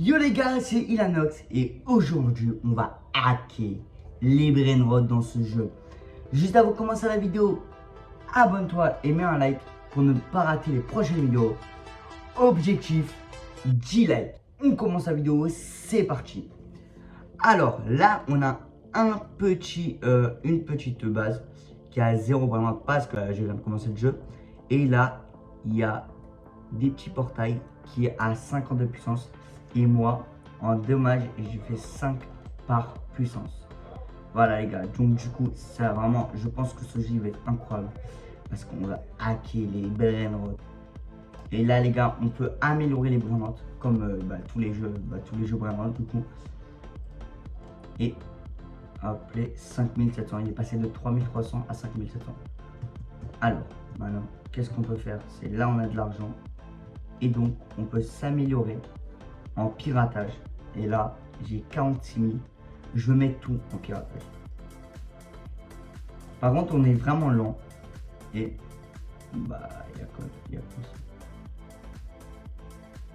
Yo les gars, c'est Ilanox et aujourd'hui on va hacker les brainrots dans ce jeu. Juste avant de commencer la vidéo, abonne-toi et mets un like pour ne pas rater les prochaines vidéos. Objectif 10 likes. On commence la vidéo, c'est parti. Alors là on a une petite base qui a 0 vraiment parce que je viens de commencer le jeu. Et là il y a des petits portails qui est à 50 de puissance. Et moi, en dommage, j'ai fait 5 par puissance. Voilà les gars, donc du coup, ça vraiment, je pense que ce jeu va être incroyable. Parce qu'on va hacker les brainrots. Et là les gars, on peut améliorer les brainrots. Comme tous les jeux brainrots du coup. Et hop, les 5700, il est passé de 3300 à 5700. Alors, maintenant, qu'est-ce qu'on peut faire? C'est là on a de l'argent. Et donc, on peut s'améliorer en piratage. Et là, j'ai 46 000. Je vais mettre tout en piratage. Par contre, on est vraiment lent. Et bah, il y a quoi? Il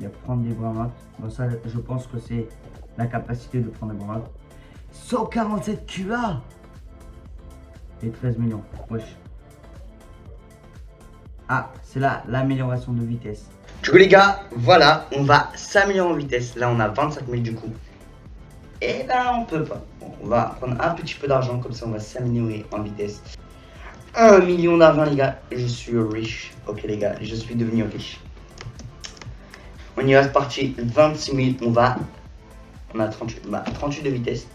y a prendre des brainrots. Bon, ça, je pense que c'est la capacité de prendre des brainrots. 147 QA et 13 millions. Wesh. Ah, c'est là l'amélioration de vitesse. Du coup les gars, voilà, on va s'améliorer en vitesse. Là on a 25 000 du coup. Et ben on peut pas. Bon, on va prendre un petit peu d'argent, comme ça on va s'améliorer en vitesse. 1 million d'argent les gars, je suis riche. Ok les gars, je suis devenu riche. On y va, c'est parti, 26 000, on a 38 de vitesse.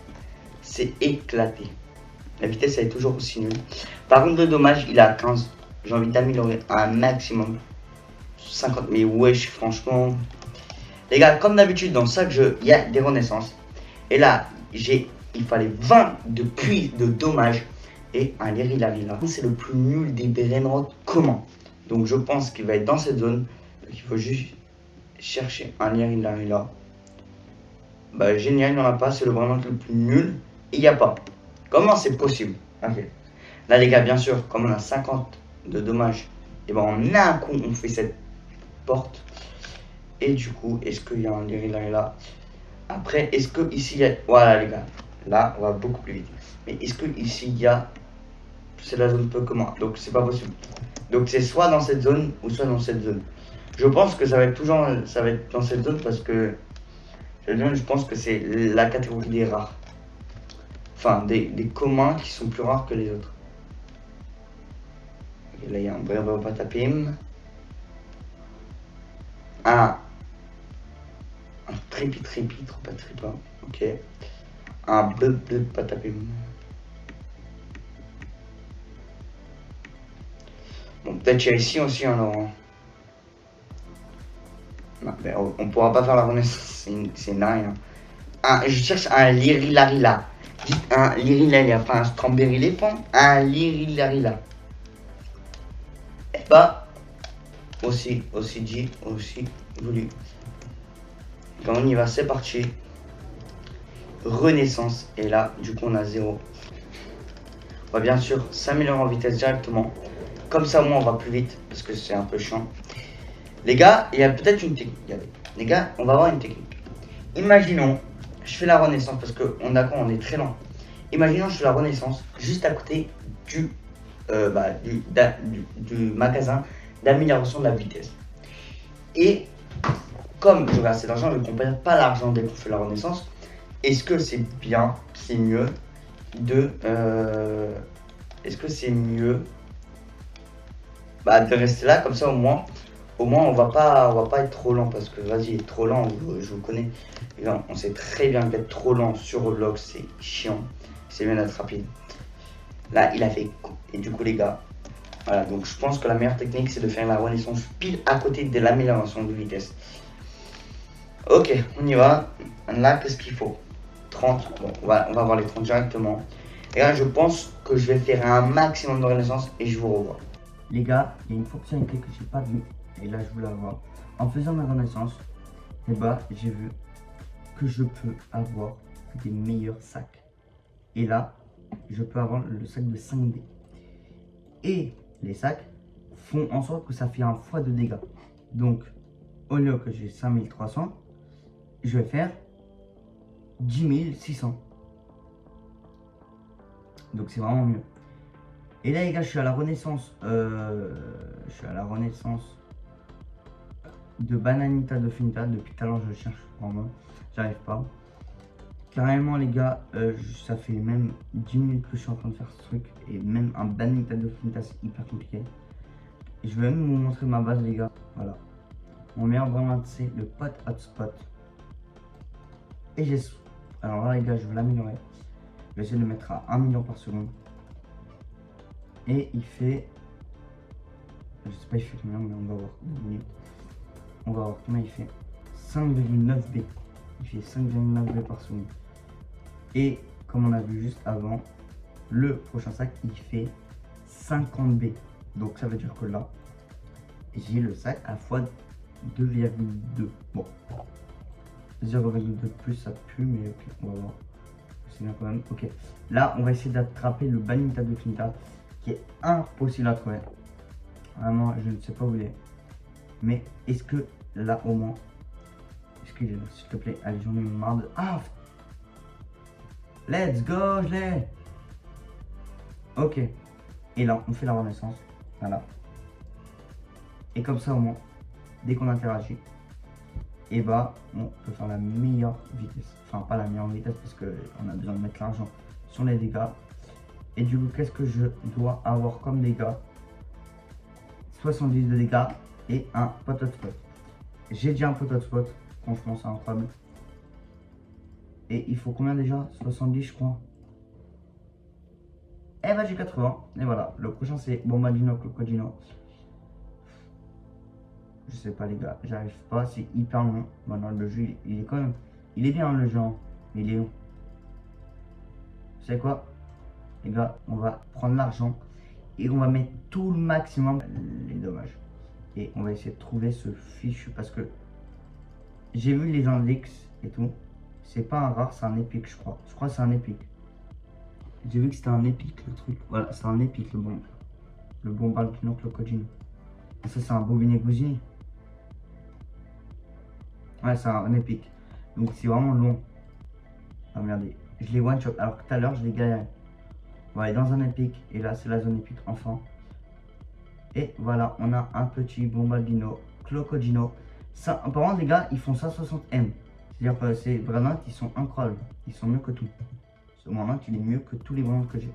C'est éclaté. La vitesse elle est toujours aussi nulle. Par contre le dommage il est à 15. J'ai envie d'améliorer un maximum. 50, mais wesh, franchement. Les gars, comme d'habitude, dans chaque jeu, il y a des renaissances. Et là, il fallait 20 de dommages et un Lirilarila. C'est le plus nul des brainrots communs. Donc je pense qu'il va être dans cette zone. Donc il faut juste chercher un Lirilarila. Bah génial, il n'y en a pas. C'est le brainrot le plus nul. Et il n'y a pas. Comment c'est possible? Ok. Là les gars, bien sûr, comme on a 50 de dommages, et ben en un coup, on fait cette porte. Et du coup, est-ce qu'il y a un Lirilarila? Après, est-ce que ici il y a... Voilà les gars, là on va beaucoup plus vite. Mais est-ce que ici il y a... C'est la zone peu commun, donc c'est pas possible. Donc c'est soit dans cette zone ou soit dans cette zone. Je pense que ça va être toujours ça va être dans cette zone parce que je pense que c'est la catégorie des rares. Enfin, des communs qui sont plus rares que les autres. Et là il y a un bravo patapim. Un trépi, trop pas trépa. Ok. Un bleu patapim. Bon, peut-être il y a ici aussi un Laurent. Non, mais on pourra pas faire la renaissance, c'est dingue. Je cherche un Lirilarila. Dites un Lirilarila, enfin un Strawberry Léphant, un Lirilarila. Et bah, aussi dit, aussi voulu. Quand on y va, c'est parti. Renaissance, et là, du coup, on a 0. On va bien sûr s'améliorer en vitesse directement. Comme ça, moi, on va plus vite, parce que c'est un peu chiant. Les gars, il y a peut-être une technique. Regardez. Les gars, on va voir une technique. Imaginons, je fais la renaissance parce on est très lent. Imaginons, je fais la renaissance juste à côté du magasin d'amélioration de la vitesse. Et comme je regarde cet argent, je ne comprends pas l'argent dès qu'on fait la renaissance. Est-ce que c'est bien, c'est mieux de... est-ce que c'est mieux de rester là, comme ça au moins on va pas être trop lent, parce que vas-y, être trop lent, je vous connais. On sait très bien qu'être trop lent sur Roblox c'est chiant, c'est bien d'être rapide. Là il a fait, et du coup les gars, voilà, donc je pense que la meilleure technique c'est de faire la renaissance pile à côté de l'amélioration de vitesse. Ok, on y va. Là qu'est-ce qu'il faut? 30, bon on va voir les 30 directement. Et là je pense que je vais faire un maximum de renaissance et je vous revois. Les gars, il y a une fonctionnalité que j'ai pas vue, et là je voulais la voir. En faisant ma renaissance, j'ai vu que je peux avoir des meilleurs sacs. Et là, je peux avoir le sac de 5D. Et les sacs font en sorte que ça fait un fois de dégâts. Donc, au lieu que j'ai 5300, je vais faire 10 600. Donc c'est vraiment mieux. Et là les gars, je suis à la renaissance. De Bananita de Finita. Depuis tout à l'heure je cherche vraiment. J'arrive pas. Carrément les gars, ça fait même 10 minutes que je suis en train de faire ce truc. Et même un Bananita de Finita c'est hyper compliqué. Et je vais même vous montrer ma base les gars. Voilà. Mon meilleur vraiment c'est le pot hotspot. Et j'ai... Alors là les gars, je vais l'améliorer. Je vais essayer de le mettre à 1 million par seconde. Et il fait... Je sais pas il fait combien, mais on va voir. On va voir combien il fait. 5,9 B. Il fait 5,9 B par seconde. Et comme on a vu juste avant, le prochain sac il fait 50 B. Donc ça veut dire que là, j'ai le sac à fois 2,2. Bon. 0,2 de plus ça pue, mais ok, on va voir. C'est bien quand même. Ok. Là, on va essayer d'attraper le Bananita de Finita qui est impossible à trouver. Vraiment, je ne sais pas où il est. Mais est-ce que là au moins. Est-ce qu'il est là, s'il te plaît? Allez, j'en ai marre de. Ah! Let's go, je l'ai! Ok. Et là, on fait la renaissance. Voilà. Et comme ça, au moins, dès qu'on interagit, et bah, on peut faire la meilleure vitesse. Enfin, pas la meilleure vitesse parce qu'on a besoin de mettre l'argent sur les dégâts. Et du coup, qu'est-ce que je dois avoir comme dégâts? 70 de dégâts et un pot hotspot. J'ai déjà un pot hotspot. Franchement, c'est incroyable. Et il faut combien déjà? 70, je crois. Eh bah, j'ai 80. Et voilà. Le prochain, c'est Bombardino Crocodino. Je sais pas, les gars. J'arrive pas. C'est hyper long. Maintenant, le jeu, il est quand même. Il est bien, le jeu. Mais il est long. Vous savez quoi? Les gars, on va prendre l'argent. Et on va mettre tout le maximum les dommages. Et on va essayer de trouver ce fichu parce que j'ai vu les index et tout. C'est pas un rare, c'est un épique, je crois. Je crois que c'est un épique. J'ai vu que c'était un épique le truc. Voilà, c'est un épique le bon. Le bon Bombardino Crocodino. Et ça, c'est un Bobine Gousini. Ouais, c'est un épique. Donc c'est vraiment long. Ah, regardez, je l'ai one shot. Alors que tout à l'heure, je l'ai galéré. On va aller dans un épique. Et là, c'est la zone épique enfin. Et voilà, on a un petit Bombardino Crocodino. Ça, par contre, les gars, ils font 160M. C'est-à-dire que ces Brandants, ils sont incroyables. Ils sont mieux que tout. Ce Brandant, il est mieux que tous les Brandants que j'ai.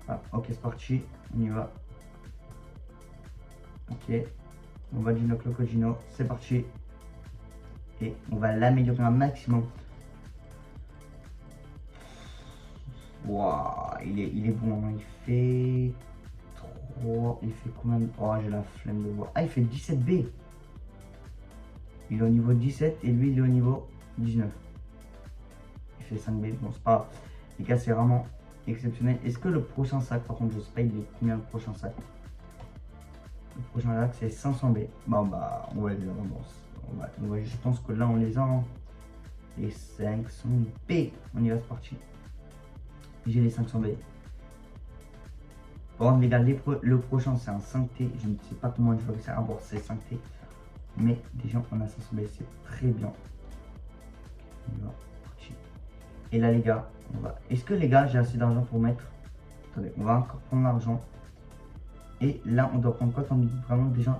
Ah, ok, c'est parti. On y va. Ok. Bombardino Crocodino, c'est parti. Et on va l'améliorer un maximum. Waouh, il est bon. Hein. Il fait 3. Il fait combien de... Oh, j'ai la flemme de voir. Ah, il fait 17B. Il est au niveau 17 et lui, il est au niveau 19. Il fait 5B. Bon, c'est pas grave. Les gars, c'est vraiment exceptionnel. Est-ce que le prochain sac, par contre, je sais pas, il est combien le prochain sac? Le prochain sac, c'est 500B. Bon, bah, on va les avoir. Je pense que là, on les a. Hein. Les 500B. On y va, c'est parti. J'ai les 500B. Bon, les gars, le prochain, c'est un 5T. Je ne sais pas comment je vais réussir à avoir ces 5T. Mais déjà, on a 500B. C'est très bien. On y va, parti. Et là, les gars, on va. Est-ce que, les gars, j'ai assez d'argent pour mettre? Attendez, on va encore prendre l'argent. Et là, on doit prendre quoi comme vraiment déjà?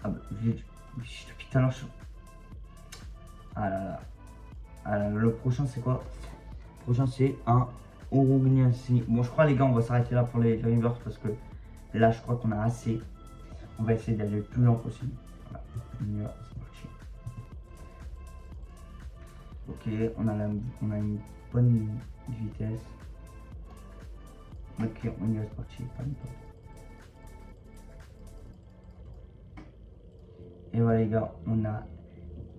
Ah bah, depuis tout à l'heure, ah là là. Ah là là, le prochain, c'est quoi? Le prochain, c'est un Orognassi. Bon, je crois, les gars, on va s'arrêter là pour les rivers parce que là, je crois qu'on a assez. On va essayer d'aller le plus lent possible. Voilà, on y va, c'est parti. Ok, on a une bonne vitesse. Ok, on y va, c'est parti. Et voilà, les gars, on a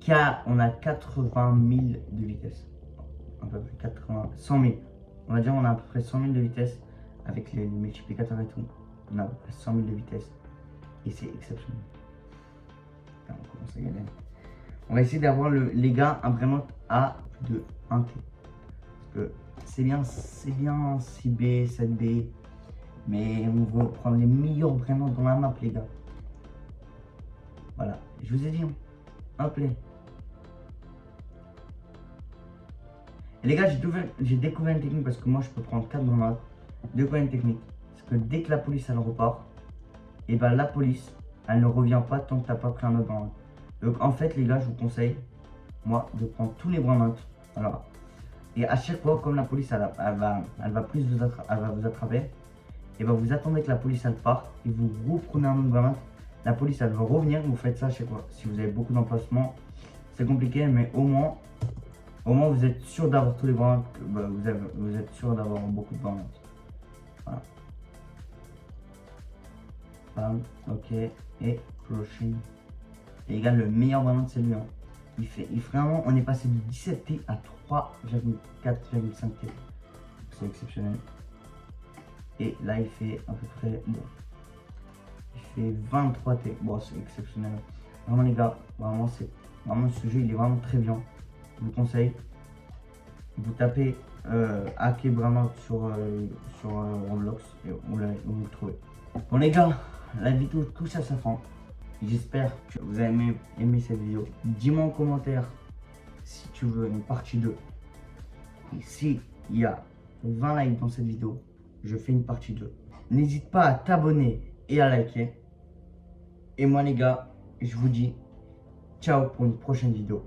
80 000 de vitesse. À peu près 100 000. On va dire on a à peu près 100 000 de vitesse avec les multiplicateurs et tout. On a à peu près 100 000 de vitesse. Et c'est exceptionnel. Là, on commence à gagner. On va essayer d'avoir les gars vraiment à plus de 1T. Parce que c'est bien 6B, 7B. Mais on veut prendre les meilleurs vraiment dans la map, les gars. Voilà, je vous ai dit, un play. Et les gars, j'ai découvert une technique parce que moi je peux prendre 4 grenades. Découvert une technique. Parce que dès que la police elle repart, et ben la police elle ne revient pas tant que t'as pas pris un autre grenade. Donc en fait les gars, je vous conseille, moi, de prendre tous les grenades. Voilà. Et à chaque fois, comme la police elle va plus vous attraper, et ben vous attendez que la police elle parte et vous reprenez un autre grenade. La police elle va revenir, vous faites ça à chaque fois. Si vous avez beaucoup d'emplacements, c'est compliqué, mais au moins vous êtes sûr d'avoir tous les grenades. Bah, vous êtes sûr d'avoir beaucoup de grenades. Voilà. Bam, ok, et prochain. Et les gars, le meilleur grenade c'est lui. Hein. Il fait vraiment, on est passé de 17 T à 3,4,5 T. C'est exceptionnel. Et là, il fait à peu près, bon, il fait 23 T. Bon, c'est exceptionnel. Vraiment, les gars, vraiment, ce jeu, il est vraiment très bien. Je vous conseille. Vous tapez Hacker Grenade sur Roblox et vous le trouvez. Bon, les gars, la vidéo touche à sa fin. J'espère que vous avez aimé cette vidéo. Dis-moi en commentaire si tu veux une partie 2. Et s'il y a 20 likes dans cette vidéo, je fais une partie 2. N'hésite pas à t'abonner et à liker. Et moi les gars, je vous dis ciao pour une prochaine vidéo.